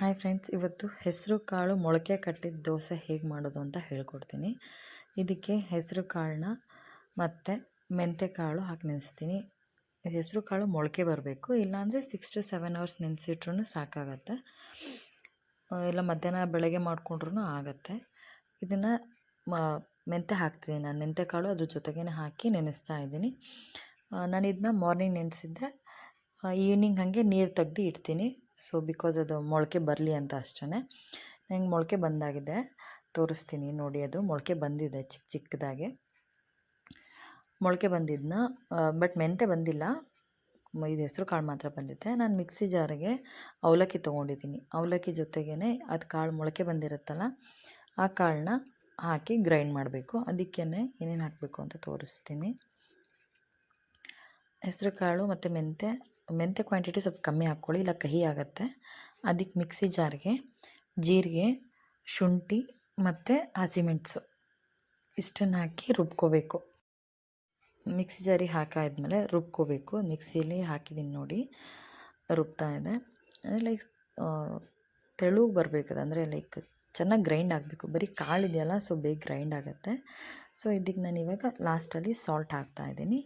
Hi friends, ಇವತ್ತು ಹೆಸರು ಕಾಳು ಮೊಳಕೆ ಕಟ್ಟಿದ ದೋಸೆ ಹೇಗೆ ಮಾಡೋದು ಅಂತ ಹೇಳ್ಕೊಡ್ತೀನಿ. ಇದಕ್ಕೆ ಹೆಸರು ಕಾಳನ್ನ ಮತ್ತು ಮೆಂತ್ಯ ಕಾಳು ಹಾಕಿ ನೆನೆಸ್ತೀನಿ. ಹೆಸರು ಕಾಳು ಮೊಳಕೆ ಬರಬೇಕು, ಇಲ್ಲಾಂದರೆ 6 to 7 hours ನೆನೆಸಿಟ್ರೂ ಸಾಕಾಗತ್ತೆ. ಇಲ್ಲ ಮಧ್ಯಾಹ್ನ ಬೆಳಗ್ಗೆ ಮಾಡಿಕೊಂಡ್ರೂ ಆಗುತ್ತೆ. ಇದನ್ನು ಮೆಂತ್ಯ ಹಾಕ್ತಿದ್ದೀನಿ ನಾನು. ಮೆಂತ್ಯ ಕಾಳು ಅದ್ರ ಜೊತೆಗೇ ಹಾಕಿ ನೆನೆಸ್ತಾ ಇದ್ದೀನಿ. ನಾನು ಇದನ್ನ ಮಾರ್ನಿಂಗ್ ನೆನೆಸಿದ್ದೆ, ಈವ್ನಿಂಗ್ ಹಾಗೆ ನೀರು ತೆಗ್ದು ಇಡ್ತೀನಿ. ಸೊ ಬಿಕಾಸ್ ಅದು ಮೊಳಕೆ ಬರಲಿ ಅಂತ ಅಷ್ಟೇ. ನಂಗೆ ಮೊಳಕೆ ಬಂದಾಗಿದೆ, ತೋರಿಸ್ತೀನಿ ನೋಡಿ. ಅದು ಮೊಳಕೆ ಬಂದಿದೆ ಚಿಕ್ಕದಾಗೆ ಮೊಳಕೆ ಬಂದಿದ್ದನ್ನ, ಬಟ್ ಮೆಂತೆ ಬಂದಿಲ್ಲ. ಇದು ಹೆಸರು ಕಾಳು ಮಾತ್ರ ಬಂದಿದೆ. ನಾನು ಮಿಕ್ಸಿ ಜಾರಿಗೆ ಅವಲಕ್ಕಿ ತೊಗೊಂಡಿದ್ದೀನಿ. ಅವಲಕ್ಕಿ ಜೊತೆಗೇ ಅದು ಕಾಳು ಮೊಳಕೆ ಬಂದಿರುತ್ತಲ್ಲ, ಆ ಕಾಳನ್ನ ಹಾಕಿ ಗ್ರೈಂಡ್ ಮಾಡಬೇಕು. ಅದಕ್ಕೇ ಏನೇನು ಹಾಕಬೇಕು ಅಂತ ತೋರಿಸ್ತೀನಿ. ಹೆಸರು ಕಾಳು ಮತ್ತು ಮೆಂತ್ಯ ಕ್ವಾಂಟಿಟಿ ಸ್ವಲ್ಪ ಕಮ್ಮಿ ಹಾಕ್ಕೊಳ್ಳಿ, ಇಲ್ಲ ಕಹಿ ಆಗುತ್ತೆ. ಅದಕ್ಕೆ ಮಿಕ್ಸಿ ಜಾರ್ಗೆ ಜೀರಿಗೆ, ಶುಂಠಿ ಮತ್ತು ಹಸಿಮೆಣಸು ಇಷ್ಟನ್ನು ಹಾಕಿ ರುಬ್ಕೋಬೇಕು. ಮಿಕ್ಸಿ ಜಾರಿಗೆ ಹಾಕಾದ್ಮೇಲೆ ರುಬ್ಕೋಬೇಕು. ಮಿಕ್ಸಿಯಲ್ಲಿ ಹಾಕಿದ್ದೀನಿ ನೋಡಿ, ರುಬ್ತಾ ಇದೆ. ಅಂದರೆ ಲೈಕ್ ತೆಳುಗೆ ಬರಬೇಕು, ಅಂದರೆ ಲೈಕ್ ಚೆನ್ನಾಗಿ ಗ್ರೈಂಡ್ ಆಗಬೇಕು. ಬರೀ ಕಾಳಿದೆಯಲ್ಲ, ಸೊ ಬೇಗ ಗ್ರೈಂಡ್ ಆಗುತ್ತೆ. ಸೊ ಇದಕ್ಕೆ ನಾನು ಇವಾಗ ಲಾಸ್ಟಲ್ಲಿ ಸಾಲ್ಟ್ ಹಾಕ್ತಾಯಿದ್ದೀನಿ.